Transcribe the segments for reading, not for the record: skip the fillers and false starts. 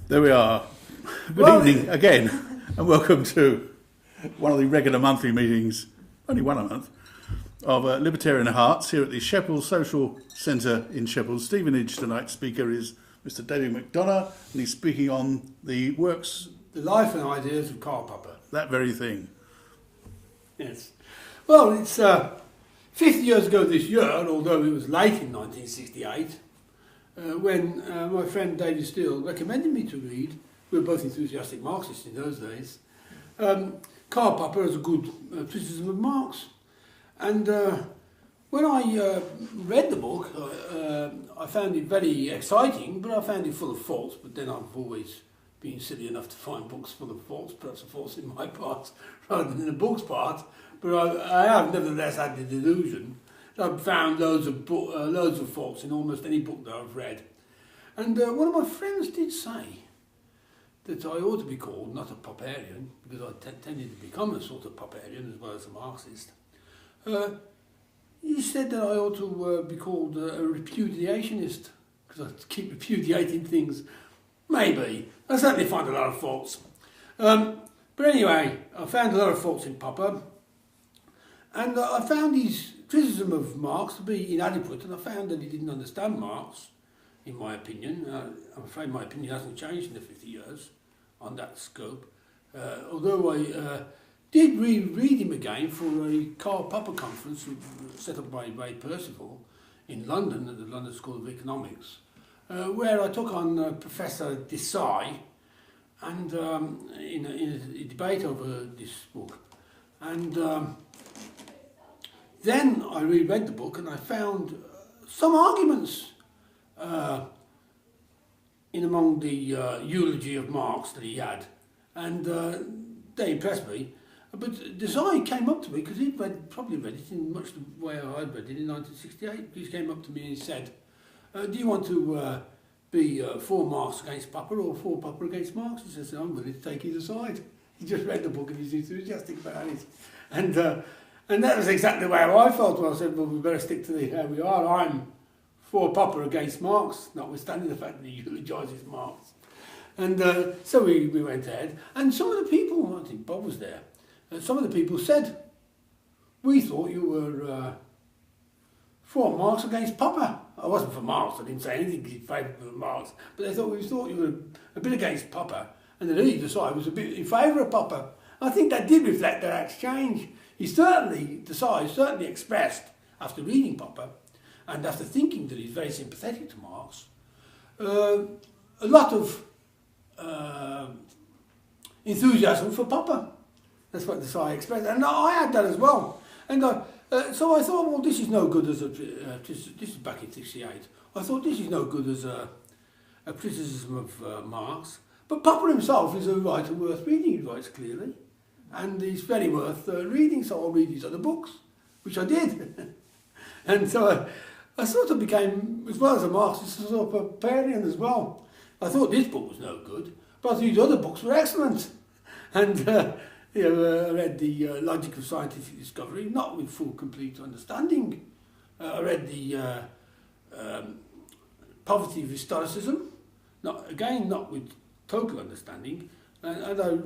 There we are. Good evening again, and welcome to one of the regular monthly meetings, only one a month, of Libertarian Herts here at the Sheffield Social Centre in Sheffield. Stevenage. Tonight's speaker is Mr. David McDonagh, and he's speaking on the works... The life and ideas of Karl Popper. That very thing. Yes. Well, it's 50 years ago this year, although it was late in 1968, when my friend David Steele recommended me to read, we were both enthusiastic Marxists in those days, Karl Popper as a good criticism of Marx. And when I read the book, I found it very exciting, but I found it full of faults. But then I've always been silly enough to find books full of faults, perhaps a faults in my part rather than the book's part. But I have nevertheless had the delusion that I've found loads of faults in almost any book that I've read. And one of my friends did say that I ought to be called not a Popperian, because I tended to become a sort of Popperian as well as a Marxist. He said that I ought to be called a repudiationist, because I keep repudiating things. Maybe. I certainly find a lot of faults. But anyway, I found a lot of faults in Popper. And I found his criticism of Marx to be inadequate, and I found that he didn't understand Marx, in my opinion. I'm afraid my opinion hasn't changed in the 50 years on that scope. Although I did reread him again for a Karl Popper conference set up by Ray Percival in London at the London School of Economics, where I took on Professor Desai and in a debate over this book. And then I reread the book and I found some arguments in among the eulogy of Marx that he had, and they impressed me. But Desai came up to me, because he'd probably read it in much the way I'd read it in 1968. He came up to me and he said, do you want to be for Marx against Popper or for Popper against Marx? He says, I'm willing to take either side. He just read the book and he's enthusiastic about it. And that was exactly the way I felt when I said, well, we better stick to how we are. I'm for Popper against Marx, notwithstanding the fact that he eulogises Marx. And so we went ahead. And some of the people, I think Bob was there, some of the people said, we thought you were for Marx against Popper. I wasn't for Marx, I didn't say anything in favour of Marx, but they thought we thought you were a bit against Popper, and that he, Desai, was a bit in favour of Popper. I think that did reflect their exchange. Desai certainly expressed, after reading Popper, and after thinking that he's very sympathetic to Marx, a lot of enthusiasm for Popper. That's what Desai expressed, and I had that as well. And so I thought, well, this is no good as this is back in '68. I thought this is no good as a criticism of Marx. But Popper himself is a writer worth reading. He writes clearly, and he's very worth reading. So I'll read his other books, which I did. And so I sort of became, as well as a Marxist, a sort of a Popperian as well. I thought this book was no good, but these other books were excellent. And I read the Logic of Scientific Discovery, not with full, complete understanding. I read the Poverty of Historicism, not with total understanding. And I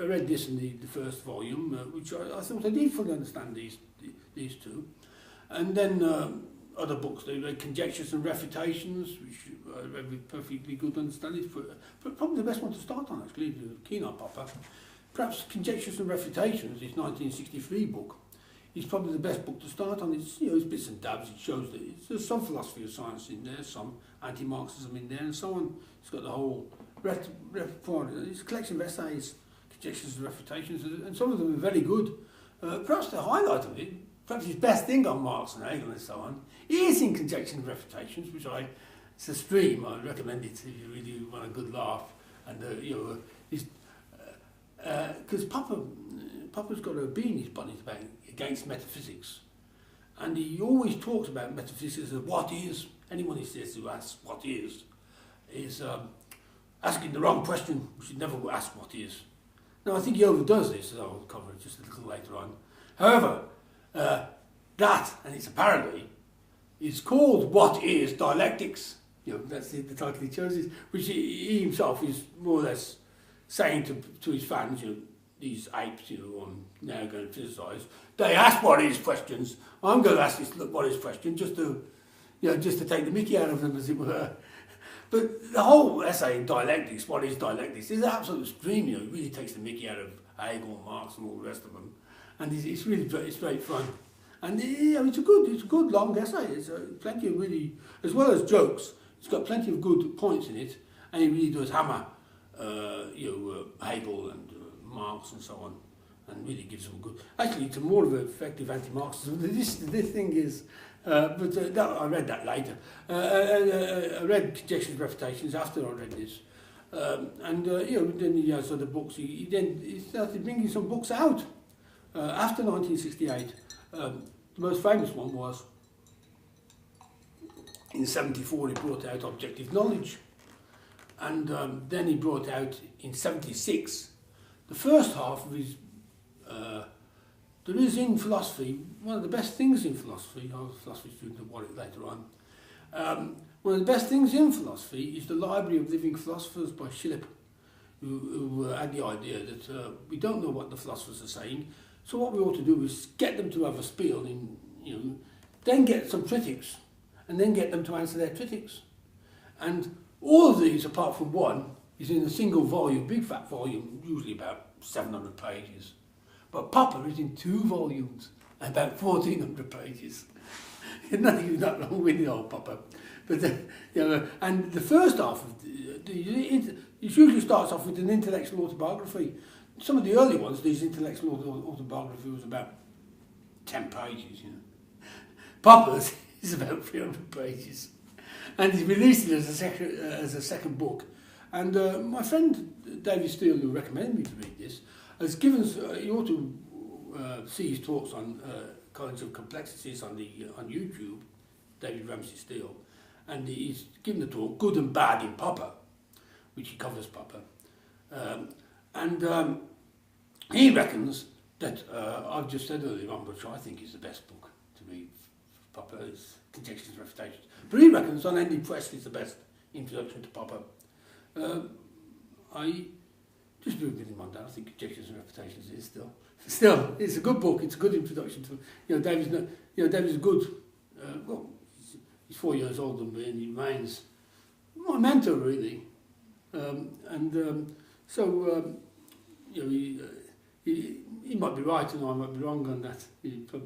read this in the first volume, which I thought I did fully understand these two. And then other books, they read Conjectures and Refutations, which I read with perfectly good understanding. But probably the best one to start on, actually, if you're keen on Popper. Perhaps Conjectures and Refutations, his 1963 book, is probably the best book to start on. It's, it's bits and dabs. It shows that there's some philosophy of science in there, some anti-Marxism in there, and so on. It's got the whole it's a collection of essays, Conjectures and Refutations, and some of them are very good. Perhaps the highlight of it, perhaps his best thing on Marx and Hegel and so on, is in Conjectures and Refutations, which it's a stream. I recommend it if you really want a good laugh. And because Popper's got a bee in his bonnet against metaphysics, and he always talks about metaphysics as what is. Anyone who says to ask what is asking the wrong question. We should never ask what is. Now I think he overdoes this, as I'll cover just a little later on. However, that, and it's a parody, is called What Is Dialectics. That's the title he chose, which he himself is more or less saying to his fans, these apes, I'm now going to criticise. They ask what is questions. I'm going to ask this what is question just to take the mickey out of them, as it were. But the whole essay in dialectics, what is dialectics, is an absolute stream. It really takes the mickey out of Hegel, Marx, and all the rest of them. And it's great fun. And it's a good long essay. It's plenty of really, as well as jokes. It's got plenty of good points in it, and he really does hammer, Hegel and Marx and so on, and really gives them good. Actually, it's a more of an effective anti-Marxism. This thing is, I read that later. I read Conjectures and Refutations after I read this, then he has other books. He started bringing some books out after 1968. The most famous one was in 1974. He brought out Objective Knowledge, and then he brought out in 1976 the first half of his. There is in philosophy one of the best things in philosophy. I was a philosophy student at Warwick later on. One of the best things in philosophy is the Library of Living Philosophers by Schillip, who had the idea that we don't know what the philosophers are saying, so what we ought to do is get them to have a spiel, then get some critics, and then get them to answer their critics. And all of these, apart from one, is in a single volume, big fat volume, usually about 700 pages. But Popper is in 2 volumes, about 1,400 pages. Nothing that long with the old Popper. But and the first half of it usually starts off with an intellectual autobiography. Some of the early ones, these intellectual autobiography was about 10 pages. Popper's is about 300 pages, and he released it as a second book. And my friend David Steele, who recommended me to read this, has given. You ought to see his talks on College of Complexities on YouTube, David Ramsey Steele, and he's given a talk, Good and Bad in Popper, which he covers Popper, and he reckons that I've just said earlier on, which I think is the best book to read. Popper is Conjectures and Refutations, but he reckons Unending Quest is the best introduction to Popper. I just agree with him on that. I think Conjectures and Refutations is still it's a good book. It's a good introduction to David's a good. He's 4 years older than me, and he remains my mentor really. He might be right and I might be wrong on that.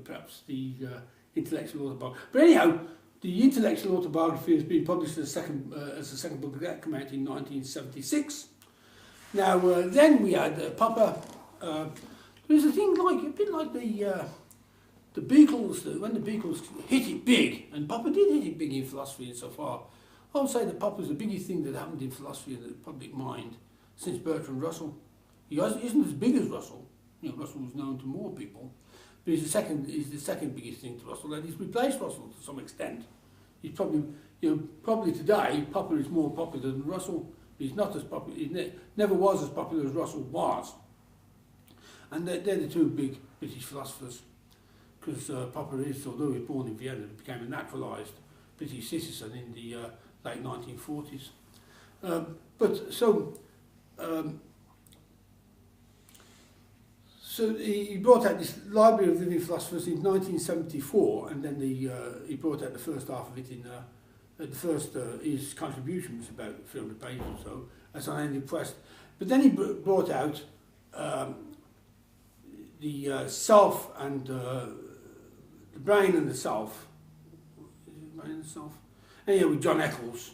Perhaps the intellectual autobiography. But anyhow, the intellectual autobiography has been published as the second book. That came out in 1976. Now then we had Popper. There's a thing a bit like the Beatles. When the Beatles hit it big, and Popper did hit it big in philosophy insofar. I would say that Popper's the biggest thing that happened in philosophy and the public mind since Bertrand Russell. He isn't as big as Russell. Russell was known to more people, but he's the second biggest thing to Russell, and he's replaced Russell to some extent. He's probably today Popper is more popular than Russell. He's not as popular. He never was as popular as Russell was, and they're the two big British philosophers. Because Popper is, although he was born in Vienna, he became a naturalised British citizen in the late 1940s. So he brought out this Library of Living Philosophers in 1974, and then he brought out the first half of it in his contribution was about 300 pages or so, as Unending Quest. But then he brought out the Self and the Brain and the Self. Is it Brain and the Self? Anyway, with John Eccles.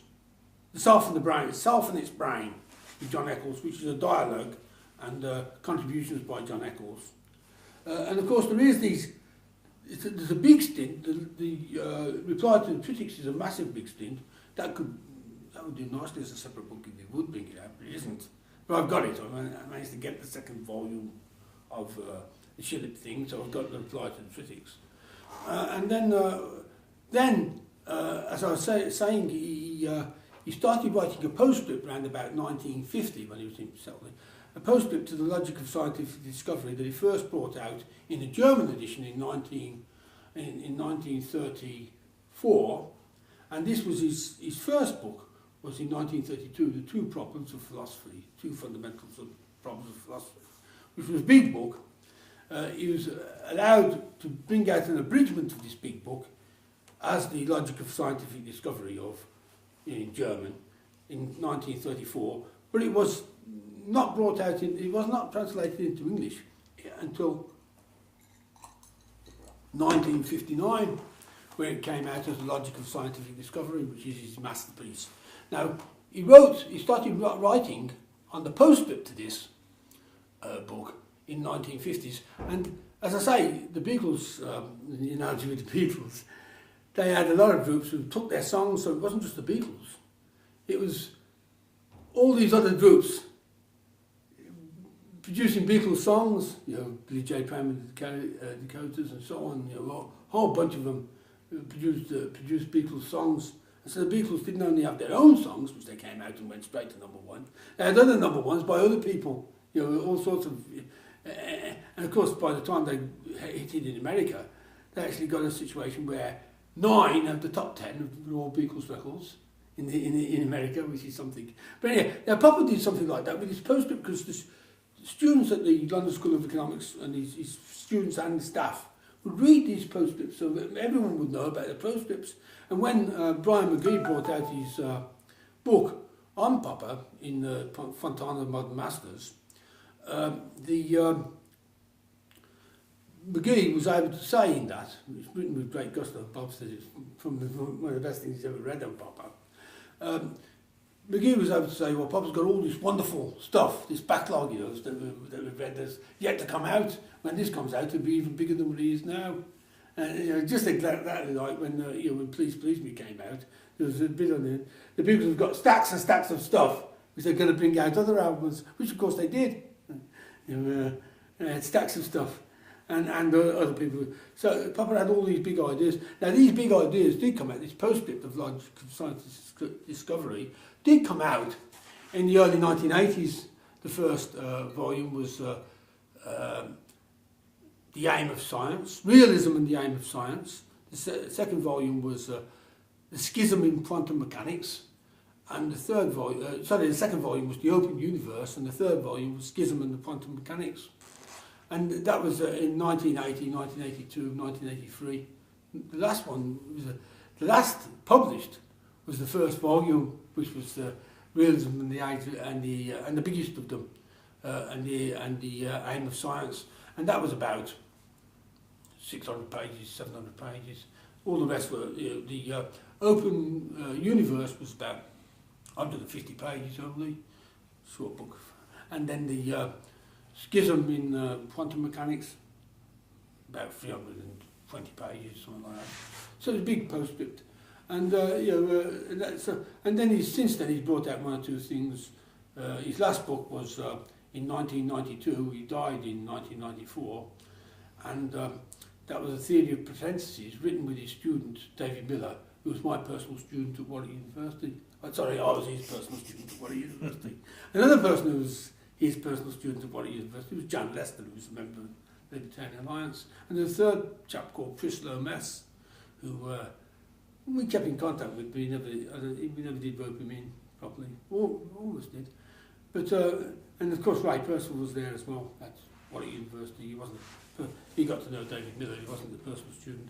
The Self and the Brain, Self and its Brain, with John Eccles, which is a dialogue and contributions by John Eccles. And of course there is there's a big stint, the reply to the critics is a massive big stint, that would do nicely as a separate book if they would bring it out, but it isn't. But I've got it, I managed to get the second volume of the Schillip thing, so I've got the reply to the critics. And then as I was saying, he started writing a postscript around about 1950 when he was in Settling. A postscript to the Logic of Scientific Discovery that he first brought out in a German edition in 1934, And this was his first book, was in 1932, The Two Problems of Philosophy, Two Fundamentals of Problems of Philosophy, which was a big book. He was allowed to bring out an abridgment of this big book as The Logic of Scientific Discovery in German in 1934, but it was not brought out, it was not translated into English until 1959, where it came out as The Logic of Scientific Discovery, which is his masterpiece. Now, he started writing on the postscript to this book in 1950s, and as I say, the Beatles, the analogy with the Beatles, they had a lot of groups who took their songs, so it wasn't just the Beatles, it was all these other groups producing Beatles songs, Billy J. Pram and the Dakotahs and so on, a whole bunch of them produced Beatles songs. And so the Beatles didn't only have their own songs, which they came out and went straight to number one, they had other number ones by other people, all sorts of... and of course, by the time they hit it in America, they actually got a situation where 9 of the top 10 were all Beatles records in America, which is something. But anyway, now Popper did something like that with his postscript, because the students at the London School of Economics and his students and the staff would read these postscripts so that everyone would know about the postscripts. And when Brian McGee brought out his book on Popper in Fontana Modern Masters, McGee was able to say in that, it's written with great gusto, Bob says it's from one of the best things he's ever read on Popper. McGee was able to say, well, Popper's got all this wonderful stuff, this backlog, that we've read that's yet to come out. When this comes out, it'll be even bigger than what it is now. And just exactly like when Please Please Me came out, there was a bit on it. The Beatles have got stacks and stacks of stuff, which they're going to bring out other albums, which of course they did. Had stacks of stuff. And other people. So Popper had all these big ideas. Now these big ideas did come out, this postscript of Logic of Scientific Discovery did come out in the early 1980s. The first volume was The Aim of Science, Realism and the Aim of Science. The second volume was The Schism in Quantum Mechanics. And the second volume was The Open Universe, and the third volume was Schism and the Quantum Mechanics. And that was in 1980, 1982, 1983. The last one, the last published, was the first volume, which was the Realism and the biggest of them, and the Aim of Science. And that was about 600 pages, 700 pages. All the rest were, the Open Universe was about 150 pages only, short book. And then the Schism in Quantum Mechanics, about 320 pages, something like that. So it's a big postscript. And and then since then he's brought out one or two things. His last book was in 1992. He died in 1994, and that was a theory of propensity, written with his student David Miller, who was my personal student at Warwick University. I was his personal student at Warwick University. Another person who was his personal student at Warwick University was Jan Lester, who was a member of the Libertarian Alliance. And the third chap called Chris Lomas, who we kept in contact with, but we never did rope him in properly. Almost did. But, and of course Ray Percival was there as well at Warwick University. He got to know David Miller, he wasn't the personal student.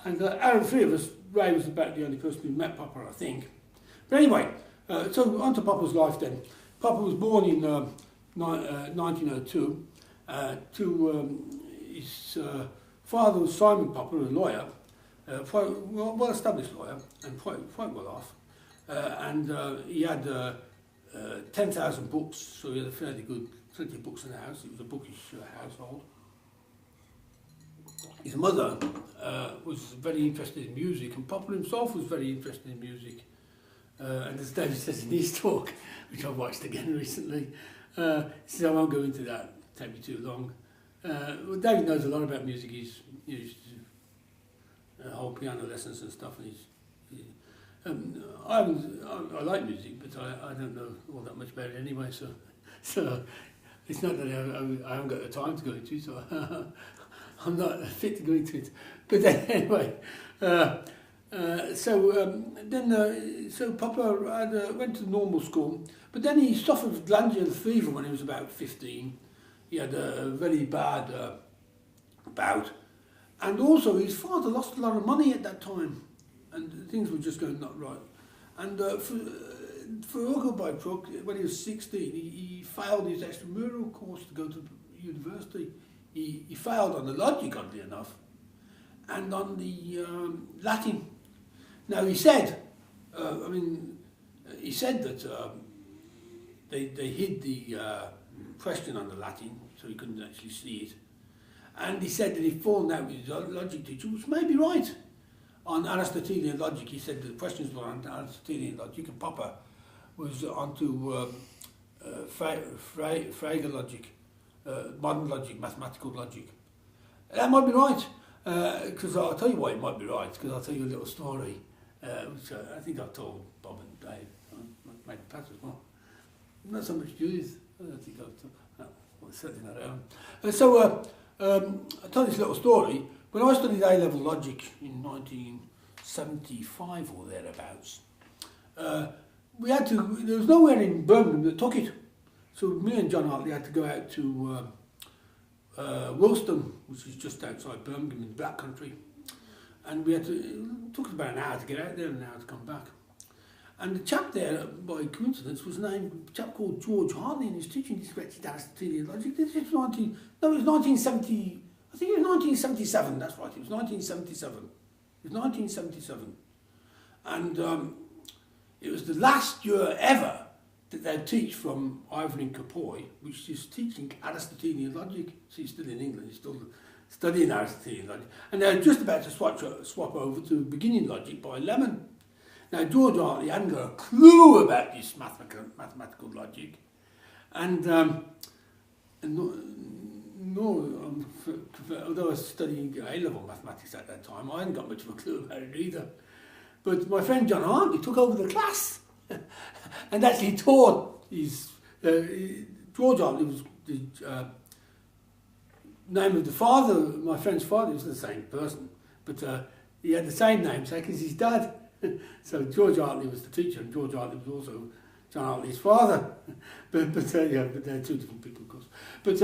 And out of the three of us, Ray was about the only person who met Popper, I think. But anyway, so on to Popper's life then. Popper was born in 1902 his father was Simon Popper, a lawyer, quite well-established lawyer and quite well off. And he had 10,000 books, so he had a plenty of books in the house. It was a bookish household. His mother was very interested in music, and Popper himself was very interested in music. And as David says in his talk, which I've watched again recently, he says, I won't go into that, it'll take me too long. Well, David knows a lot about music. He's used whole piano lessons and stuff. And I like music, but I don't know all that much about it anyway. So it's not that I haven't got the time to go into it, so I'm not fit to go into it. But then, anyway, So Popper went to normal school, but then he suffered glandular fever when he was about 15. He had a very bad bout, and also his father lost a lot of money at that time, and things were just going not right. And for Ugo by Truck, when he was 16, he failed his extramural course to go to university. He failed on the logic, oddly enough, and on the Latin. Now he said, he said that they hid the question on the Latin, so he couldn't actually see it. And he said that he'd fallen out with his logic teacher, which may be right. On Aristotelian logic, he said that the questions were on Aristotelian logic, and Popper was onto Frege logic, modern logic, mathematical logic. That might be right, because I'll tell you why it might be right, because I'll tell you a little story, which I think I've told Bob and Dave, maybe Pat as well. Not so much Judith, I don't think I've told, well, certainly not Aaron. I'll tell you this little story. When I studied A-level logic in 1975 or thereabouts, there was nowhere in Birmingham that took it. So me and John Hartley had to go out to Wilston, which is just outside Birmingham in the Black Country. And it took us about an hour to get out there and an hour to come back. And the chap there, by coincidence, was named a chap called George Hartley, and he was teaching dyslexic Aristotelian logic. It was 1970. I think it was 1977, that's right, it was 1977. It was 1977. And it was the last year ever that they'd teach from Ivery Capoy, which is teaching Aristotelian logic. So he's still in England, he's still studying Aristotelian logic. And they're just about to swap over to beginning logic by Lemon. Now, George Hartley hadn't got a clue about this mathematical logic. Although I was studying A-level mathematics at that time, I hadn't got much of a clue about it either. But my friend John Hartley took over the class and actually taught his... George Hartley was the name of the father, my friend's father, was the same person, but he had the same namesake as his dad. So George Hartley was the teacher, and George Hartley was also John Hartley's father. but they're two different people, of course. But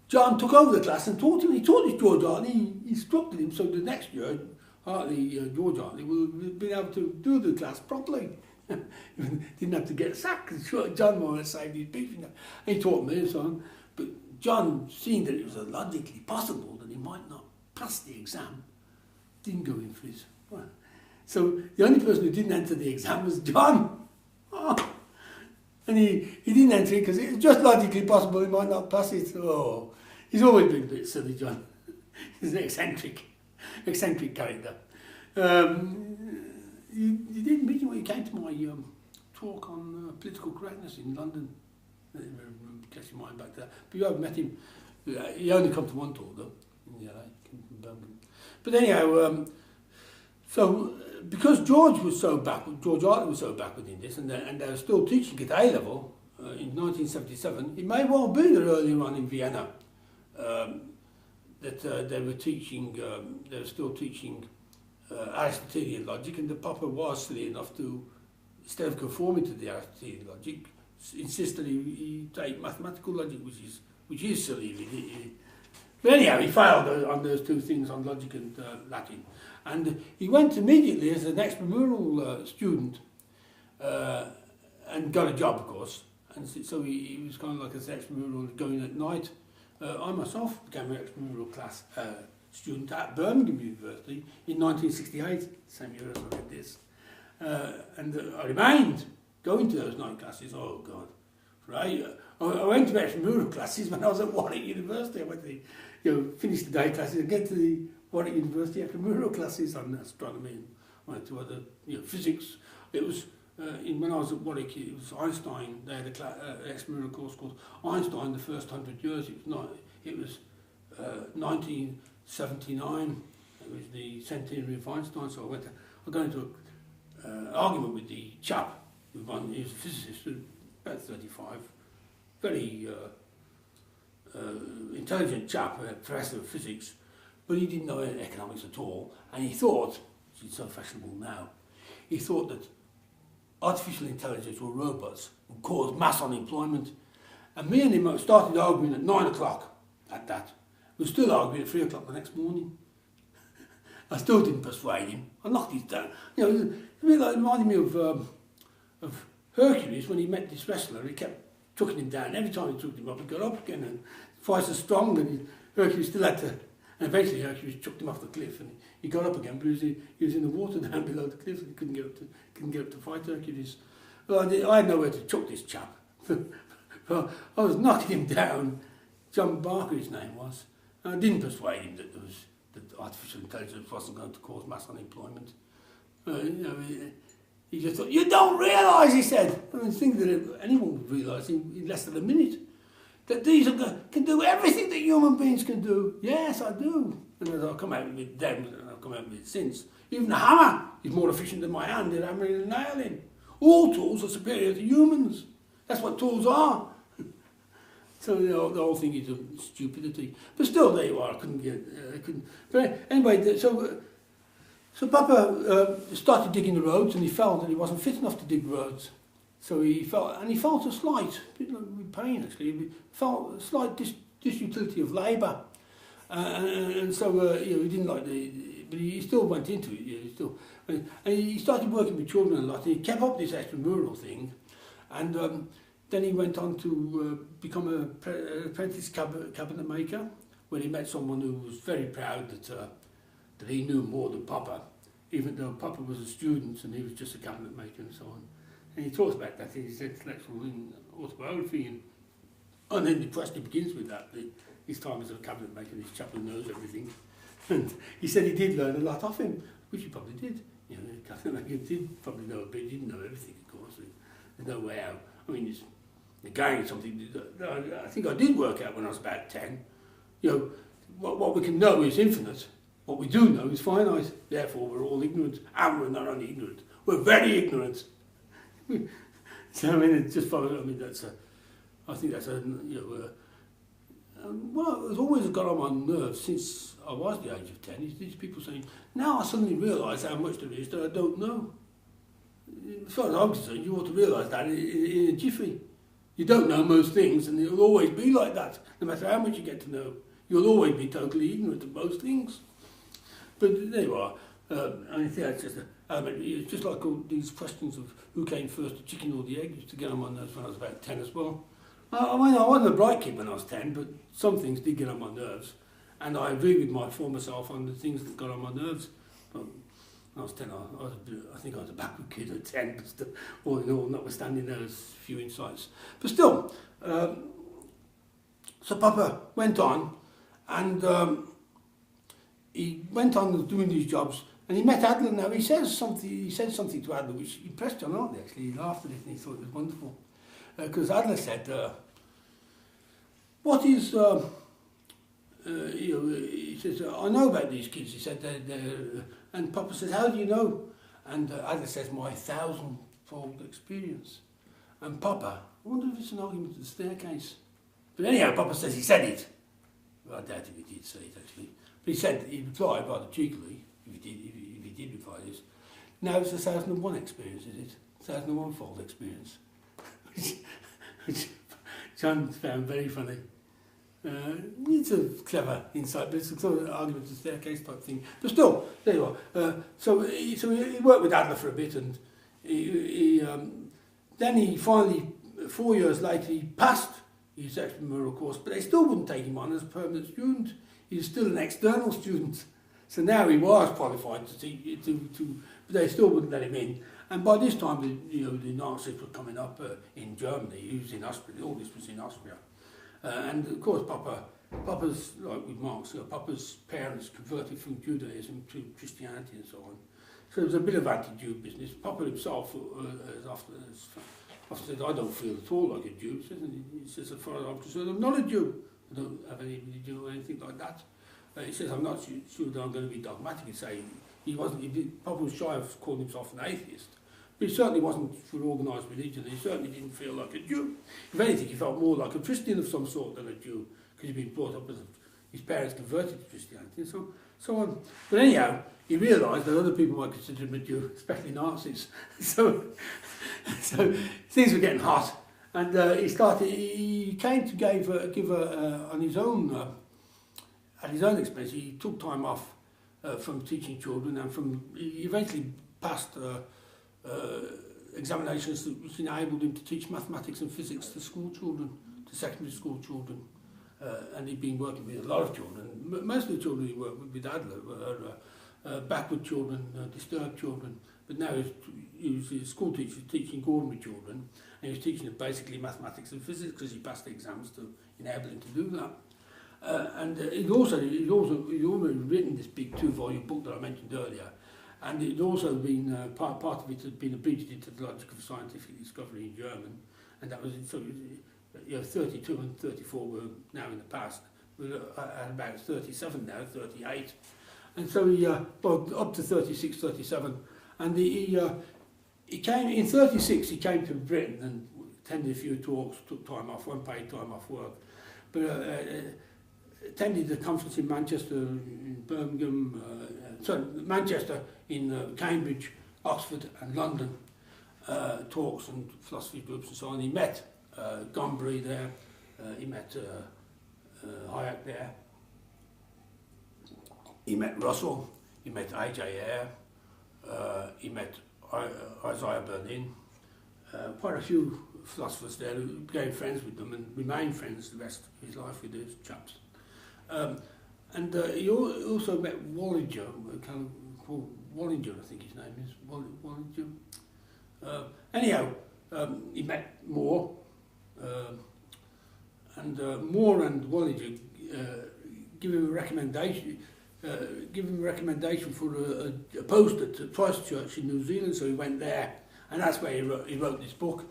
John took over the class and taught him. He taught this George Hartley, he instructed him, so the next year, George Hartley will be able to do the class properly. Didn't have to get sacked, because John might have saved his beef. He taught me and so on. But John, seeing that it was logically possible that he might not pass the exam, didn't go in for it. Well, so the only person who didn't enter the exam was John. Oh. And he didn't enter it because it was just logically possible he might not pass it. Oh, he's always been a bit silly, John. He's an eccentric character. You didn't meet him when you came to my talk on political correctness in London. I guess you might back to that. But you haven't met him. He only come to one talk though, in the LA. But anyhow, so because George Hartley was so backward in this, and they were still teaching at A-level in 1977, it may well be that earlier on in Vienna that they were still teaching Aristotelian logic, and the Popper was silly enough to, instead of conforming to the Aristotelian logic, insist that he take mathematical logic, which is silly. But anyhow, he failed on those two things, on logic and Latin. And he went immediately as an extramural student and got a job, of course. And so he was kind of like an extramural going at night. I myself became an extramural class student at Birmingham University in 1968, same year as I did this. And I remained going to those night classes. Oh, God. Right? I went to extramural classes when I was at Warwick University. I went to finish the day classes and get to the Warwick University extramural classes on astronomy and one or two other, physics. It was, when I was at Warwick, it was Einstein. They had an extramural course called Einstein, the first 100 years. It was 1979. It was the centenary of Einstein, so I got into an argument with the chap. He was a physicist, about 35, very intelligent chap, a professor of physics, but he didn't know economics at all, and he thought, is so fashionable now. He thought that artificial intelligence or robots would cause mass unemployment. And me and him started arguing at 9 o'clock at that. We were still arguing at 3 o'clock the next morning. I still didn't persuade him. I knocked him down. You know, it really reminded me of Hercules when he met this wrestler. He kept chucking him down. Every time he took him up, he got up again. And twice as strong, and Hercules still had to. And eventually Hercules chucked him off the cliff, and he got up again, but he was in the water down below the cliff, and he couldn't get up to fight Hercules. Well, I had nowhere to chuck this chap. Well, I was knocking him down. John Barker, his name was. And I didn't persuade him that artificial intelligence wasn't going to cause mass unemployment. You know, he just thought, you don't realise, he said. I mean, think that anyone would realise in less than a minute. That these can do everything that human beings can do. Yes, I do. And as I'll come out with it then, and I've come out with it since. Even the hammer is more efficient than my hand in hammering a nail in. All tools are superior to humans. That's what tools are. So the whole thing is stupidity. But still, there you are. I couldn't. But anyway, so Papa started digging the roads, and he felt that he wasn't fit enough to dig roads. So he felt a slight, with pain actually, he felt a slight disutility of labour, and so he didn't like but he still went into it. And he started working with children a lot. And he kept up this extramural thing, and then he went on to become an apprentice cabinet maker, where he met someone who was very proud that he knew more than Popper, even though Popper was a student and he was just a cabinet maker and so on. And he talks about that in his intellectual autobiography, and then the question begins with that, his time as a cabinet maker, this chap who knows everything. And he said he did learn a lot off him, which he probably did. You know, the cabinet maker did probably know a bit, he didn't know everything, of course. There's no way out. I mean, again, something I think I did work out when I was about 10. You know, what we can know is infinite. What we do know is finite. Therefore, we're all ignorant. And we're not only ignorant, we're very ignorant. So I mean, it just follows. I mean, I think that's well, it's always got on my nerves since I was the age of 10. Is these people saying, now I suddenly realise how much there is that I don't know. As far as I'm concerned, you ought to realise that in a jiffy. You don't know most things, and it'll always be like that. No matter how much you get to know, you'll always be totally ignorant of most things. But there you are. I think that's just it's just like all these questions of who came first, the chicken or the egg, used to get on my nerves when I was about 10 as well. I mean, I wasn't a bright kid when I was 10, but some things did get on my nerves. And I agree with my former self on the things that got on my nerves. But when I was 10, I think I was a backward kid at 10, but still, all in all, notwithstanding those few insights. But still, so Papa went on, and he went on doing these jobs, and he met Adler. Now he said something to Adler which impressed John Hartley. Actually, he laughed at it and he thought it was wonderful, because Adler said, "What is?" He says, "I know about these kids." He said, and Papa says, "How do you know?" And Adler says, "My 1,000-fold experience." And Papa, I wonder if it's an argument at the staircase. But anyhow, Papa says he said it. Well, I doubt if he did say it actually. But he replied rather cheekily, if he did reply this. Now it's 1,001 experience, is it? 1,001-fold experience. which John found very funny. It's a clever insight, but it's a sort of argument to staircase type thing. But still, there you are. So he worked with Adler for a bit, and then he finally, 4 years later, he passed his extramural course, but they still wouldn't take him on as a permanent student. He was still an external student. So now he was qualified but they still wouldn't let him in. And by this time, the Nazis were coming up in Germany. He was in Austria. All this was in Austria. And of course, Papa's, like with Marx, Papa's parents converted from Judaism to Christianity and so on. So there was a bit of anti-Jew business. Papa himself has often said, "I don't feel at all like a Jew." He says, "As far as I'm concerned, I'm not a Jew. I don't have any religion or anything like that." He says, "I'm not sure that I'm going to be dogmatic in saying Papa was shy of calling himself an atheist. But he certainly wasn't for organised religion. He certainly didn't feel like a Jew. If anything, he felt more like a Christian of some sort than a Jew, because he'd been brought up as his parents converted to Christianity and so on. But anyhow, he realised that other people might consider him a Jew, especially Nazis. so things were getting hot, and he came to give on his own, at his own expense. He took time off from teaching children, and he eventually passed examinations which enabled him to teach mathematics and physics to school children, to secondary school children. And he'd been working with a lot of children. Most of the children he worked with Adler were backward children, disturbed children. But now he was a school teacher teaching ordinary children, and he was teaching them basically mathematics and physics because he passed the exams to enable him to do that. And he'd already written this big 2-volume book that I mentioned earlier, and it'd also been part of it had been abridged into the Logic of Scientific Discovery in German, and that was 32 and 34 were now in the past. We're at about 37 now, 38. And so he, up to 36, 37. And he came, in 36 he came to Britain and attended a few talks, took time off, unpaid time off work. But attended the conference in Manchester, in Birmingham, Manchester, in Cambridge, Oxford and London, talks and philosophy groups and so on. He met Gombrey there, he met Hayek there, he met Russell, he met A.J. Ayer, he met Isaiah Berlin, quite a few philosophers there who became friends with them and remained friends the rest of his life with those chaps. And he also met Wallinger, kind of called Wallinger, I think his name is, Wallinger. Anyhow, he met Moore, and Moore and Wallinger give him a recommendation. For a post at Christchurch in New Zealand, so he went there, and that's where he wrote this book.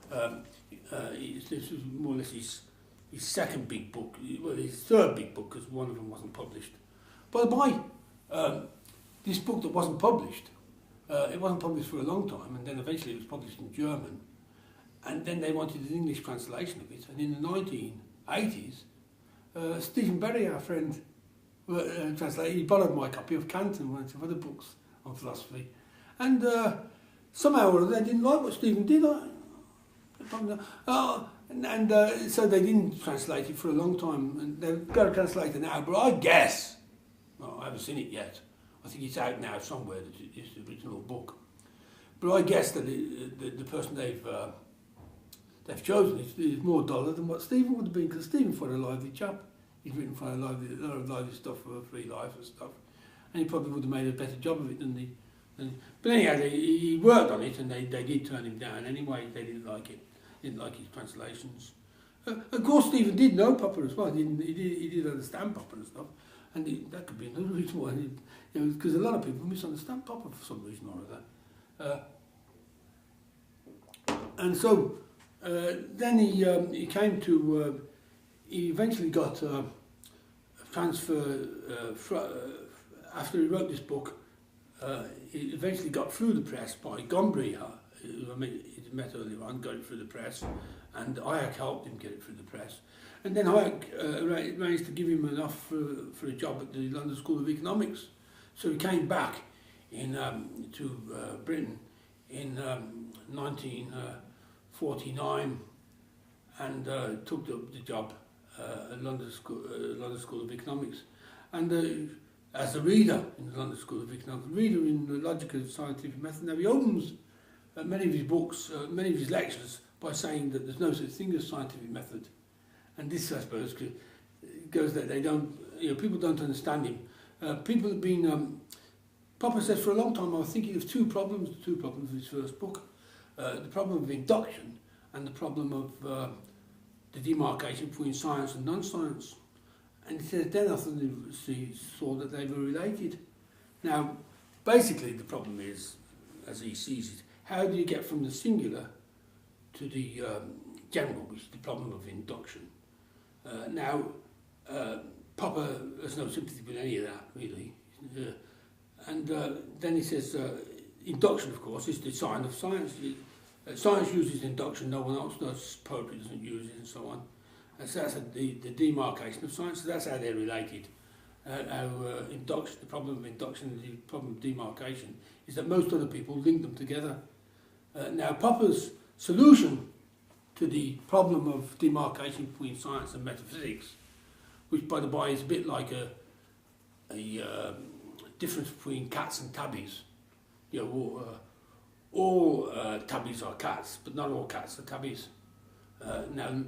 This was more or less his second big book, well, his third big book, because one of them wasn't published. By the by, this book that wasn't published, it wasn't published for a long time, and then eventually it was published in German, and then they wanted an English translation of it, and in the 1980s, Stephen Berry, our friend, translated. He borrowed my copy of Kant and one of other books on philosophy, and somehow or other they didn't like what Stephen did. So they didn't translate it for a long time, and they've got to translate it now. But I guess, well, I haven't seen it yet. I think it's out now somewhere. That it's the original book. But I guess that the person they've chosen is more duller than what Stephen would have been, because Stephen's quite a lively chap. He's written quite a lot of lively stuff for Free Life and stuff, and he probably would have made a better job of it than the. But anyhow, he worked on it, and they did turn him down anyway. They didn't like it. Didn't like his translations. Of course, Stephen did know Popper as well. He did understand Popper and stuff, and that could be another reason why. Because a lot of people misunderstand Popper for some reason or other. And so then he came to. He eventually got a transfer after he wrote this book. He eventually got through the press by Gombrey, who he met earlier on, got it through the press, and Hayek helped him get it through the press. And then Hayek managed to give him enough for a job at the London School of Economics. So he came back to Britain in 1949 and took the job at London School of Economics. And as a reader in the London School of Economics, reader in the Logic of Scientific Method. Now he opens many of his books, many of his lectures, by saying that there's no such thing as scientific method. And this, I suppose, goes that they don't, people don't understand him. People have been, Popper says for a long time I was thinking of two problems of his first book. The problem of induction and the problem of the demarcation between science and non-science. And he says then I saw that they were related. Now, basically the problem is, as he sees it, how do you get from the singular to the general, which is the problem of induction? Now, Popper has no sympathy with any of that, really. And then he says, induction, of course, is the sign of science. Science uses induction, no one else does. Poetry doesn't use it, and so on. And so that's the demarcation of science. So that's how they're related. The problem of induction and the problem of demarcation is that most other people link them together. Now, Popper's solution to the problem of demarcation between science and metaphysics, which, by the by, is a bit like a difference between cats and tabbies. You know, all tabbies are cats, but not all cats are tabbies. Now,